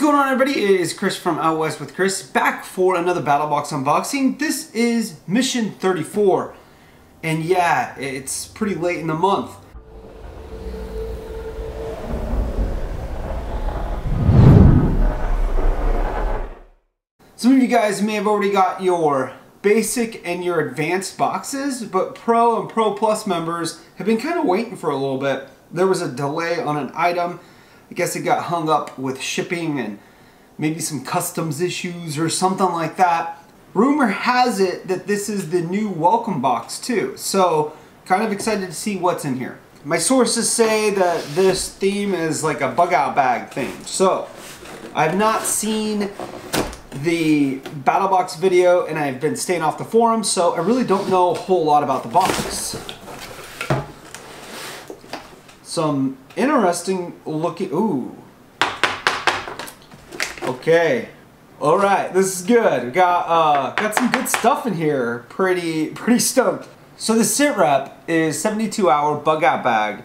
going on, everybody? It is Chris from Out West with Chris, back for another BattlBox unboxing. This is Mission 34, and yeah, it's pretty late in the month. Some of you guys may have already got your basic and your advanced boxes, but Pro and Pro Plus members have been kind of waiting for a little bit. There was a delay on an item. I guess it got hung up with shipping and maybe some customs issues or something like that. Rumor has it that this is the new welcome box too, so kind of excited to see what's in here. My sources say that this theme is like a bug out bag theme, so I've not seen the BattlBox video and I've been staying off the forum, so I really don't know a whole lot about the box. Some interesting looking, ooh. Okay, all right, this is good. We got some good stuff in here. Pretty stoked. So the sit rep is 72-hour bug out bag,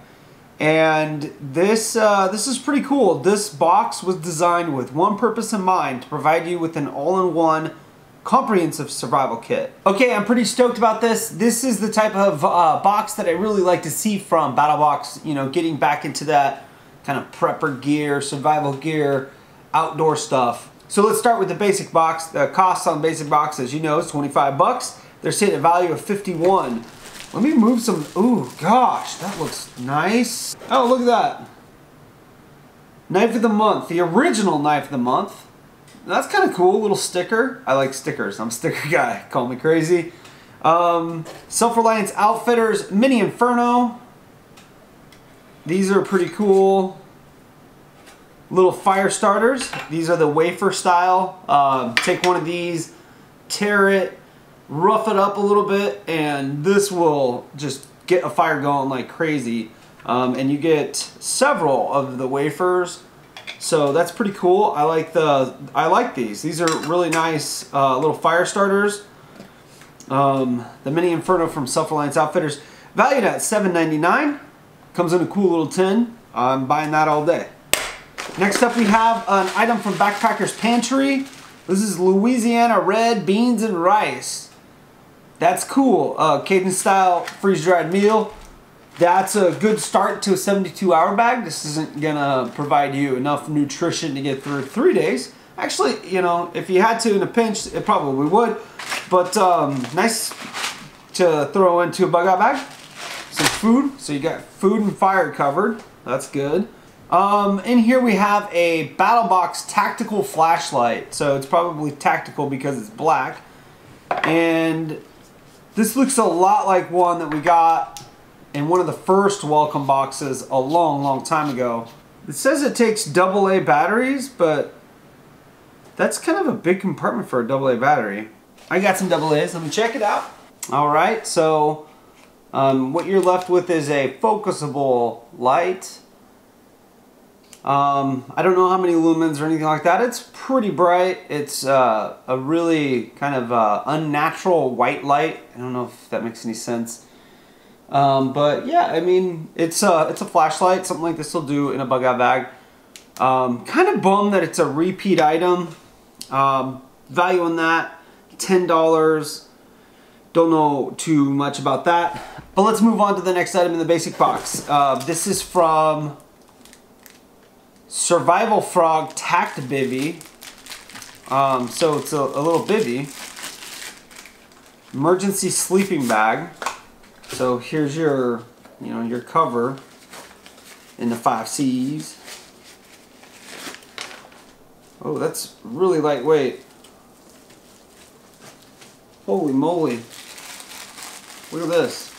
and this is pretty cool. This box was designed with one purpose in mind: to provide you with an all-in-one comprehensive survival kit. Okay, I'm pretty stoked about this. This is the type of box that I really like to see from BattlBox, you know, getting back into that kind of prepper gear, survival gear, outdoor stuff. So let's start with the basic box. The cost on basic box, as you know, is 25 bucks. They're saying a value of 51. Let me move some, ooh, gosh, that looks nice. Oh, look at that. Knife of the month, the original knife of the month. That's kind of cool, little sticker. I like stickers, I'm a sticker guy, call me crazy. Self-Reliance Outfitters Mini Inferno. These are pretty cool. Little fire starters. These are the wafer style. Take one of these, tear it, rough it up a little bit, and this will just get a fire going like crazy. And you get several of the wafers. So that's pretty cool. I like these. These are really nice little fire starters. The Mini Inferno from Self-Reliance Outfitters, valued at $7.99. Comes in a cool little tin. I'm buying that all day. Next up, we have an item from Backpacker's Pantry. This is Louisiana red beans and rice. That's cool. Cajun style freeze-dried meal. That's a good start to a 72-hour bag. This isn't gonna provide you enough nutrition to get through 3 days. Actually, you know, if you had to in a pinch, it probably would. But nice to throw into a bug out bag. Some food, so you got food and fire covered. That's good. In here we have a BattlBox tactical flashlight. So it's probably tactical because it's black. And this looks a lot like one that we got in one of the first welcome boxes a long time ago. It says it takes AA batteries, but that's kind of a big compartment for a AA battery. I got some AA's, let me check it out. All right, so what you're left with is a focusable light. I don't know how many lumens or anything like that. It's pretty bright. It's a really kind of unnatural white light. I don't know if that makes any sense. But yeah, I mean, it's a flashlight. Something like this will do in a bug out bag. Kind of bummed that it's a repeat item. Value on that, $10. Don't know too much about that. But let's move on to the next item in the basic box. This is from Survival Frog Tact Bivy. So it's a little bivy. Emergency sleeping bag. So here's your, you know, your cover in the 5 C's. Oh, that's really lightweight. Holy moly. Look at this.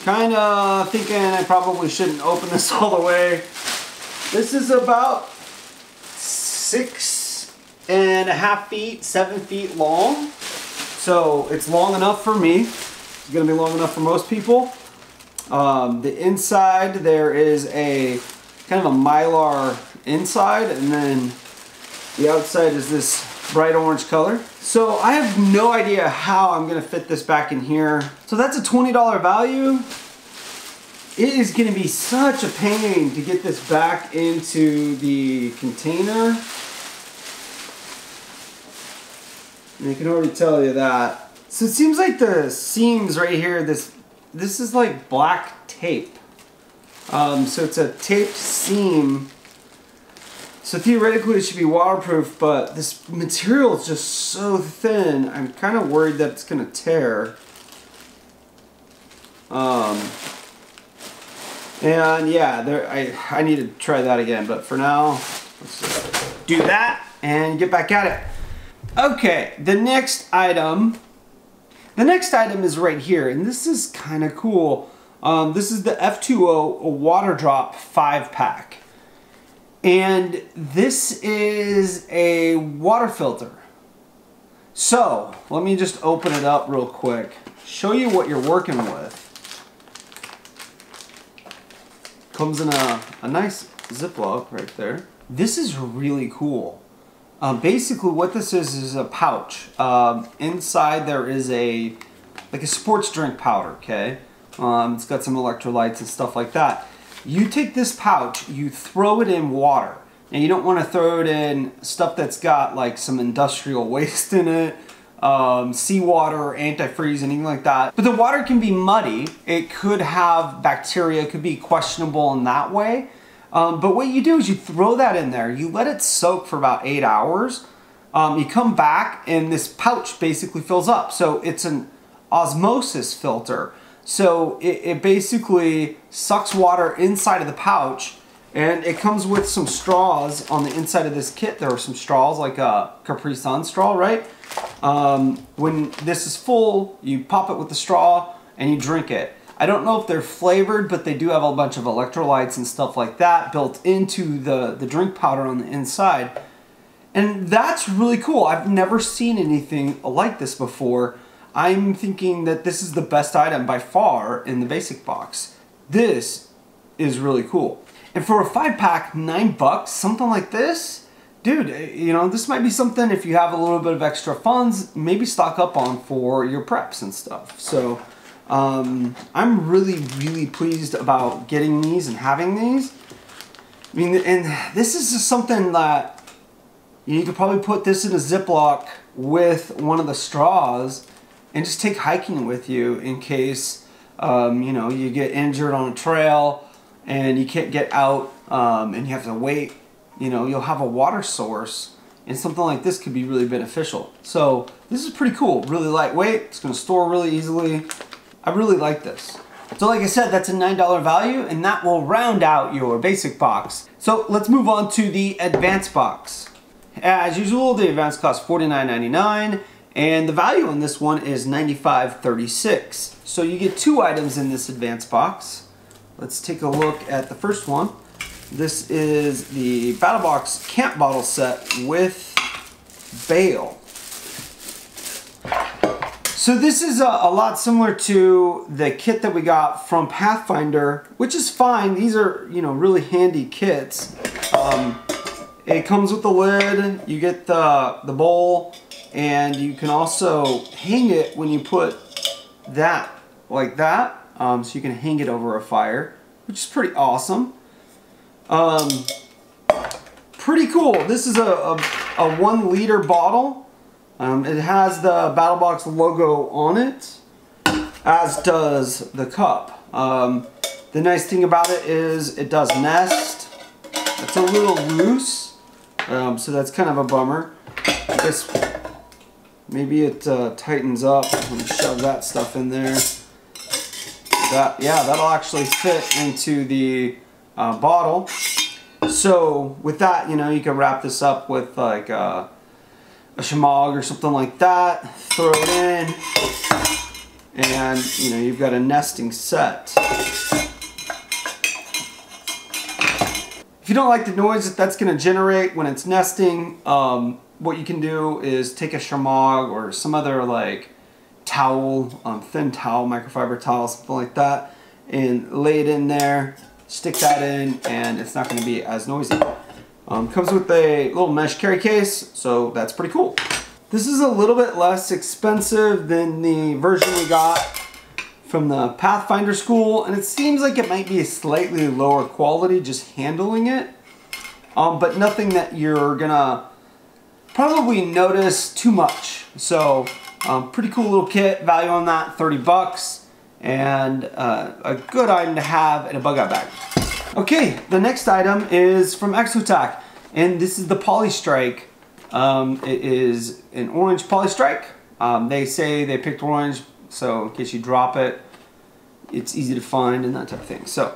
Kinda thinking I probably shouldn't open this all the way. This is about 6.5 feet, 7 feet long. So it's long enough for me. It's gonna be long enough for most people. The inside, there is a kind of a mylar inside, and then the outside is this bright orange color. So I have no idea how I'm gonna fit this back in here. So that's a $20 value. It is going to be such a pain to get this back into the container. And I can already tell you that. So it seems like the seams right here, this is like black tape. So it's a taped seam. So theoretically it should be waterproof, but this material is just so thin, I'm kind of worried that it's going to tear. And yeah, I need to try that again, but for now, let's just do that and get back at it. Okay, the next item is right here, and this is kind of cool. This is the F2O Water Drop 5-pack. And this is a water filter. So, let me just open it up real quick. Show you what you're working with. Comes in a nice Ziploc right there. This is really cool. Basically what this is a pouch. Inside there is like a sports drink powder, okay? It's got some electrolytes and stuff like that. You take this pouch, you throw it in water. Now you don't want to throw it in stuff that's got like some industrial waste in it, seawater, antifreeze, anything like that. But the water can be muddy. It could have bacteria, it could be questionable in that way. But what you do is you throw that in there, you let it soak for about 8 hours. You come back and this pouch basically fills up. So it's an osmosis filter. So it basically sucks water inside of the pouch, and it comes with some straws on the inside of this kit. There are some straws, like a Capri Sun straw, right? When this is full, you pop it with the straw and you drink it. I don't know if they're flavored, but they do have a bunch of electrolytes and stuff like that built into the drink powder on the inside. And that's really cool. I've never seen anything like this before. I'm thinking that this is the best item by far in the basic box. This is really cool. And for a 5-pack, $9, something like this, dude, you know, this might be something if you have a little bit of extra funds, maybe stock up on for your preps and stuff. So I'm really pleased about getting these and having these. I mean, and this is just something that you could probably put this in a Ziploc with one of the straws and just take hiking with you in case, you know, you get injured on a trail and you can't get out and you have to wait. You know, you'll have a water source, and something like this could be really beneficial. So this is pretty cool, really lightweight. It's going to store really easily. I really like this. So like I said, that's a $9 value, and that will round out your basic box. So let's move on to the advanced box. As usual, the advanced costs $49.99. And the value on this one is $95.36. So you get 2 items in this advanced box. Let's take a look at the first one. This is the BattlBox Camp Bottle Set with Bail. So this is a lot similar to the kit that we got from Pathfinder, which is fine. These are, you know, really handy kits. It comes with the lid, you get the bowl, and you can also hang it when you put that like that. So you can hang it over a fire, which is pretty awesome. Pretty cool. This is a 1 liter bottle. It has the BattlBox logo on it, as does the cup. The nice thing about it is it does nest. It's a little loose, so that's kind of a bummer. I guess maybe it tightens up when you shove that stuff in there. Yeah, that'll actually fit into the bottle. So with that, you know, you can wrap this up with like a shamog or something like that. Throw it in, and you know, you've got a nesting set. If you don't like the noise that that's going to generate when it's nesting, what you can do is take a shamog or some other like towel, thin towel, microfiber towel, something like that, and lay it in there, stick that in, and it's not going to be as noisy. Comes with a little mesh carry case, so that's pretty cool. This is a little bit less expensive than the version we got from the Pathfinder school, and it seems like it might be a slightly lower quality just handling it, but nothing that you're gonna probably notice too much. So pretty cool little kit, value on that, 30 bucks, and a good item to have in a bug out bag. Okay, the next item is from Exotac, and this is the Polystrike. It is an orange Polystrike. They say they picked orange, so in case you drop it, it's easy to find and that type of thing. So,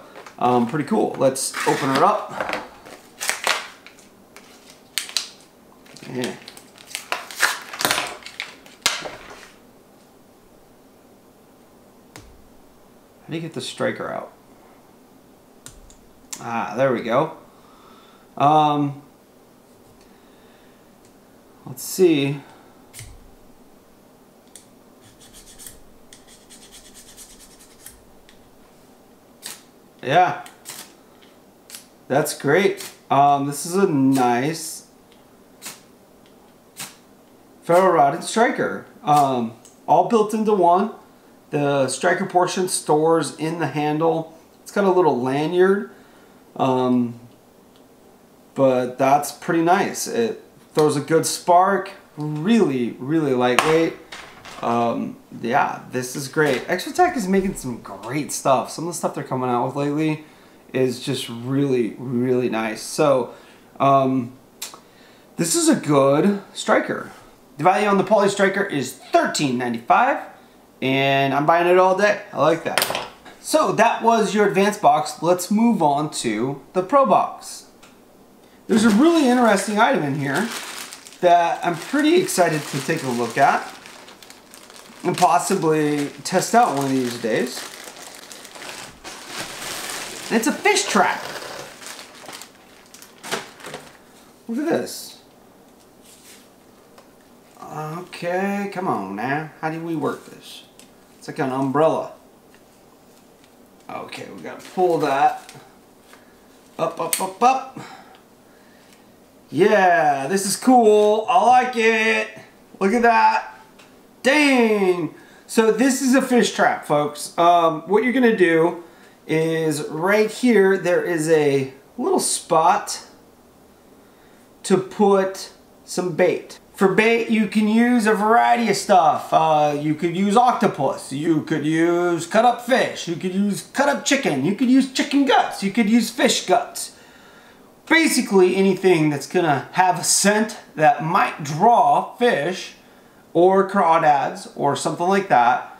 pretty cool. Let's open it up. Yeah. How do you get the striker out? Ah, there we go. Let's see. Yeah, that's great. This is a nice ferro rod striker. All built into one. The striker portion stores in the handle. It's got a little lanyard, but that's pretty nice. It throws a good spark. Really, really lightweight. Yeah, this is great. Exotac is making some great stuff. Some of the stuff they're coming out with lately is just really, really nice. So, this is a good striker. The value on the Poly Striker is $13.95, and I'm buying it all day. I like that. So that was your advanced box. Let's move on to the Pro box. There's a really interesting item in here that I'm pretty excited to take a look at and possibly test out one of these days. And it's a fish trap. Look at this. Okay, come on now. How do we work this? It's like an umbrella. Okay, we gotta pull that up, up, up, up. Yeah, this is cool. I like it. Look at that. Dang. So this is a fish trap, folks. What you're gonna do is right here, there is a little spot to put some bait. For bait, you can use a variety of stuff. You could use octopus. You could use cut up fish. You could use cut up chicken. You could use chicken guts. You could use fish guts. Basically anything that's gonna have a scent that might draw fish or crawdads or something like that.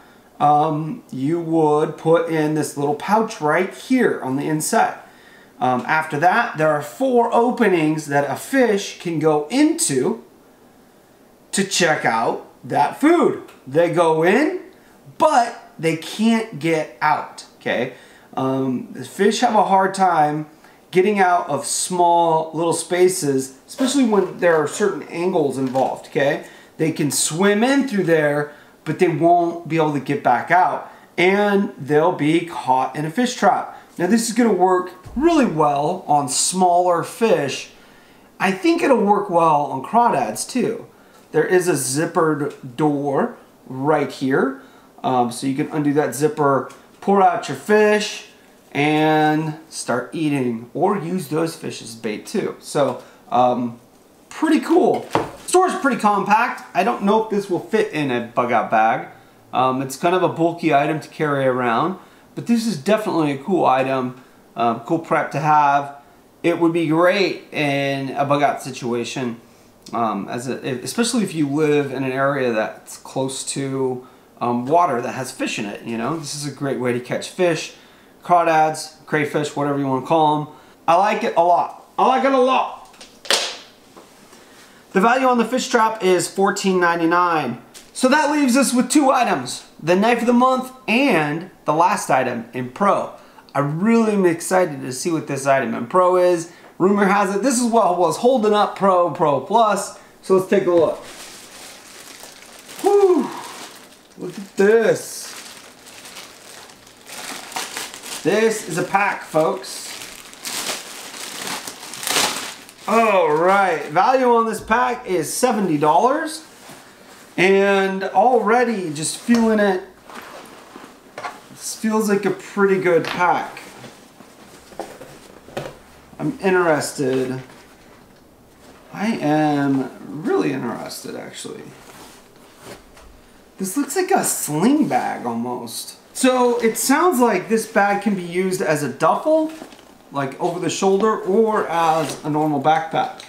You would put in this little pouch right here on the inside. After that, there are 4 openings that a fish can go into to check out that food. They go in, but they can't get out, okay? The fish have a hard time getting out of small little spaces, especially when there are certain angles involved, okay? They can swim in through there, but they won't be able to get back out, and they'll be caught in a fish trap. Now this is gonna work really well on smaller fish. I think it'll work well on crawdads too. There is a zippered door right here, so you can undo that zipper, pour out your fish, and start eating, or use those fish as bait too. So, pretty cool. The store is pretty compact. I don't know if this will fit in a bug out bag. It's kind of a bulky item to carry around, but this is definitely a cool item, cool prep to have. It would be great in a bug out situation. Especially if you live in an area that's close to water that has fish in it, you know. This is a great way to catch fish, crawdads, crayfish, whatever you want to call them. I like it a lot. I like it a lot. The value on the fish trap is $14.99. So that leaves us with 2 items, the knife of the month and the last item in Pro. I really am excited to see what this item in Pro is. Rumor has it this is what was holding up Pro Plus. So let's take a look. Whew. Look at this. This is a pack, folks. Alright, value on this pack is $70. And already just feeling it This feels like a pretty good pack. I'm interested. I am really interested, actually. This looks like a sling bag almost. So it sounds like this bag can be used as a duffel, like over the shoulder, or as a normal backpack.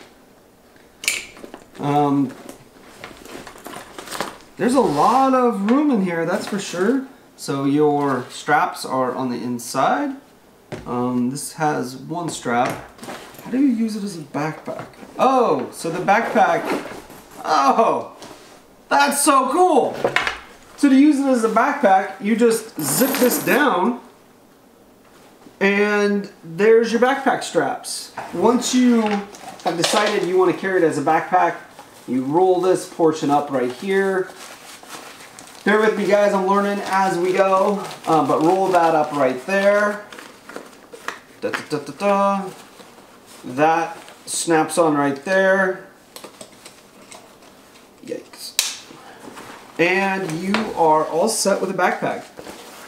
There's a lot of room in here, that's for sure. So your straps are on the inside. This has one strap. How do you use it as a backpack? Oh, so the backpack, oh, that's so cool. So to use it as a backpack, you just zip this down and there's your backpack straps. Once you have decided you want to carry it as a backpack, you roll this portion up right here. Bear with me guys, I'm learning as we go, but roll that up right there. Da, da, da, da, da. That snaps on right there. Yikes. And you are all set with a backpack.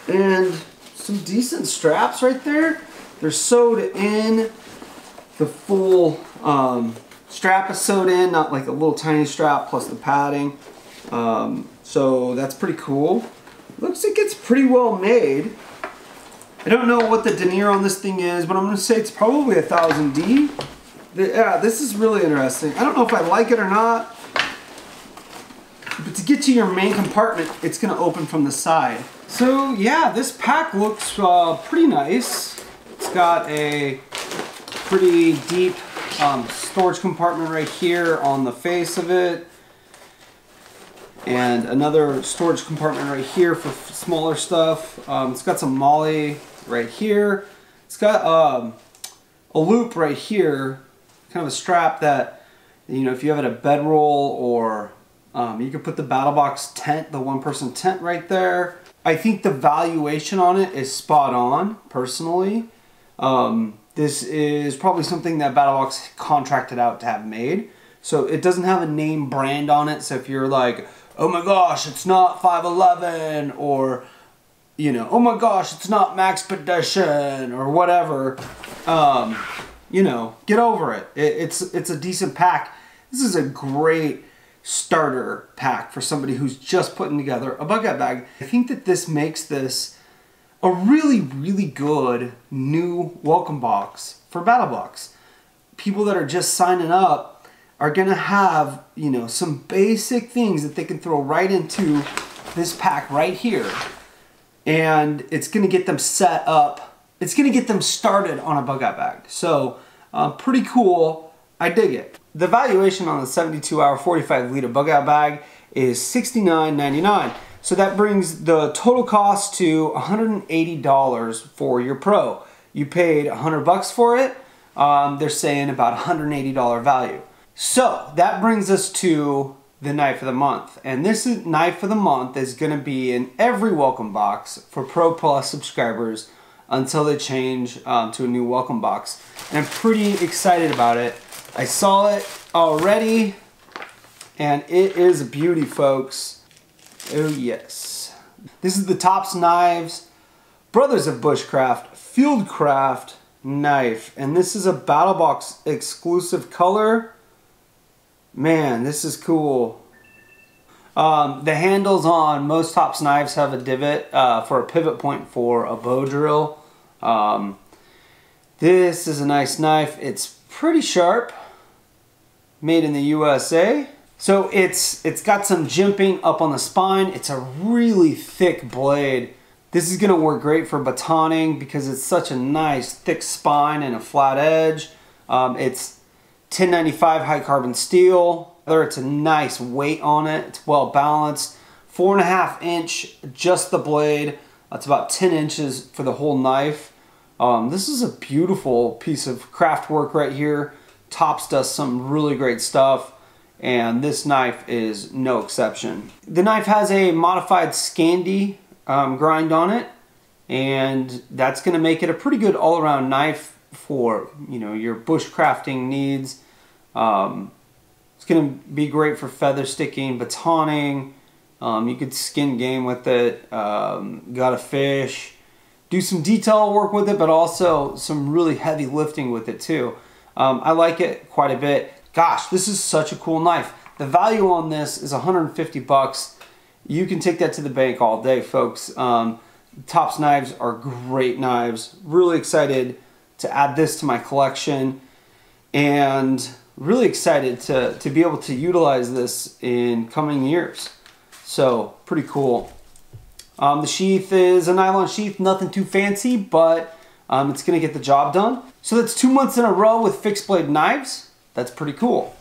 And some decent straps right there. They're sewed in. The full strap is sewed in, not like a little tiny strap plus the padding. So that's pretty cool. Looks like it's pretty well made. I don't know what the denier on this thing is, but I'm going to say it's probably 1000D. Yeah, this is really interesting. I don't know if I like it or not, but to get to your main compartment, it's going to open from the side. So yeah, this pack looks pretty nice. It's got a pretty deep storage compartment right here on the face of it. And another storage compartment right here for smaller stuff. It's got some MOLLE right here. It's got a loop right here, kind of a strap that, you know, if you have it a bedroll, or you could put the BattlBox tent, the one-person tent right there. I think the valuation on it is spot on, personally. This is probably something that BattlBox contracted out to have made. So it doesn't have a name brand on it, so if you're like, oh my gosh, it's not 511, or, you know, oh my gosh, it's not Maxpedition, or whatever, you know, get over it. It's a decent pack. This is a great starter pack for somebody who's just putting together a bug out bag. I think that this makes this a really, really good new welcome box for BattlBox. People that are just signing up are gonna have, you know, some basic things that they can throw right into this pack right here. And it's gonna get them set up. It's gonna get them started on a bug out bag. So, pretty cool. I dig it. The valuation on the 72-hour 45-liter bug out bag is $69.99. So that brings the total cost to $180 for your Pro. You paid $100 for it. They're saying about $180 value. So that brings us to the knife of the month. And this knife of the month is going to be in every welcome box for Pro Plus subscribers until they change to a new welcome box. And I'm pretty excited about it. I saw it already and it is a beauty, folks. Oh yes. This is the Tops Knives Brothers of Bushcraft Fieldcraft knife. And this is a BattlBox exclusive color. Man, this is cool. The handles on most Tops knives have a divot for a pivot point for a bow drill. This is a nice knife. It's pretty sharp. Made in the USA. So it's got some jimping up on the spine. It's a really thick blade. This is going to work great for batoning because it's such a nice thick spine and a flat edge. It's 1095 high carbon steel. It's a nice weight on it. It's well balanced. 4.5 inch just the blade. That's about 10 inches for the whole knife. This is a beautiful piece of craft work right here. Tops does some really great stuff, and this knife is no exception. The knife has a modified Scandi grind on it, and that's going to make it a pretty good all-around knife for, you know, your bushcrafting needs. It's going to be great for feather sticking, batoning. You could skin game with it, got a fish. do some detail work with it, but also some really heavy lifting with it too. I like it quite a bit. Gosh, this is such a cool knife. The value on this is 150 bucks. You can take that to the bank all day, folks. Tops knives are great knives. Really excited to add this to my collection, and really excited to be able to utilize this in coming years. So pretty cool. The sheath is a nylon sheath, nothing too fancy, but it's gonna get the job done. So that's 2 months in a row with fixed blade knives. That's pretty cool.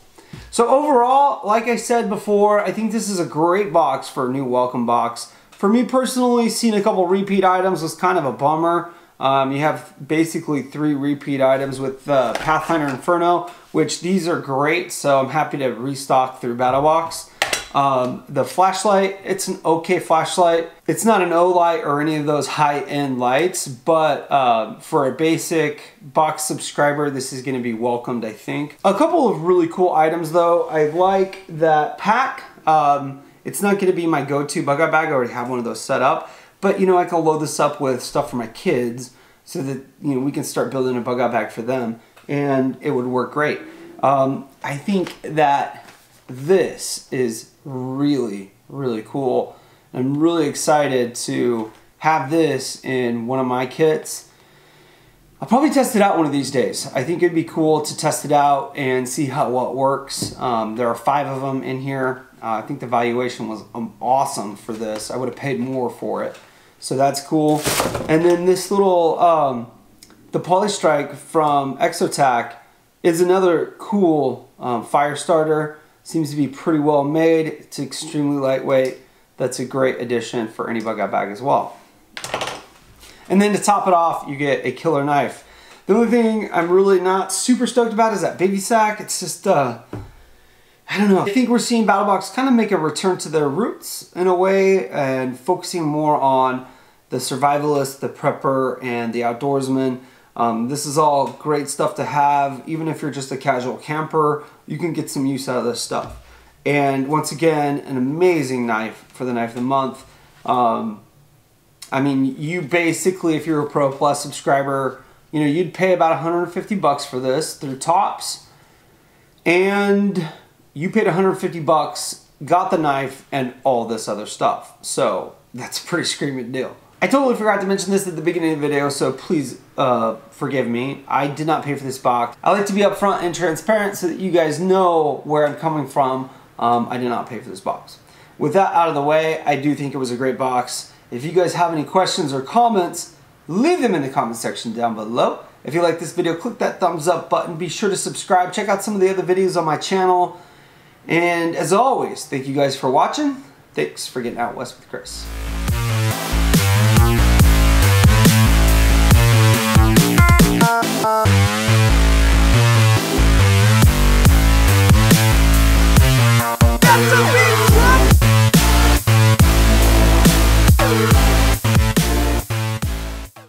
So overall, like I said before, I think this is a great box for a new welcome box. For me personally, seeing a couple repeat items was kind of a bummer. You have basically 3 repeat items with Pathfinder Inferno, which these are great, so I'm happy to restock through BattlBox. The flashlight, it's an okay flashlight. It's not an O-light or any of those high-end lights, but for a basic box subscriber, this is gonna be welcomed, I think. A couple of really cool items though. I like that pack. It's not gonna be my go-to bug out bag. I already have one of those set up, but you know, I can load this up with stuff for my kids so that, you know, we can start building a bug out bag for them, and it would work great. I think that this is really, really cool. I'm really excited to have this in one of my kits. I'll probably test it out one of these days. I think it'd be cool to test it out and see how well it works. There are 5 of them in here. I think the valuation was awesome for this. I would have paid more for it. So that's cool. And then this little, the Polystrike from Exotac is another cool fire starter. Seems to be pretty well made. It's extremely lightweight. That's a great addition for any bug out bag as well. And then to top it off, you get a killer knife. The only thing I'm really not super stoked about is that baby sack. It's just, I don't know. I think we're seeing BattlBox kind of make a return to their roots in a way, and focusing more on the survivalist, the prepper, and the outdoorsman. This is all great stuff to have. Even if you're just a casual camper, you can get some use out of this stuff. And once again, an amazing knife for the Knife of the Month. I mean, you basically, if you're a Pro Plus subscriber, you know, you'd pay about 150 bucks for this through Tops, and you paid 150 bucks, got the knife, and all this other stuff. So that's a pretty screaming deal. I totally forgot to mention this at the beginning of the video, so please forgive me. I did not pay for this box. I like to be upfront and transparent so that you guys know where I'm coming from. I did not pay for this box. With that out of the way, I do think it was a great box. If you guys have any questions or comments, leave them in the comment section down below. If you like this video, click that thumbs up button. Be sure to subscribe. Check out some of the other videos on my channel. And as always, thank you guys for watching. Thanks for getting out west with Chris.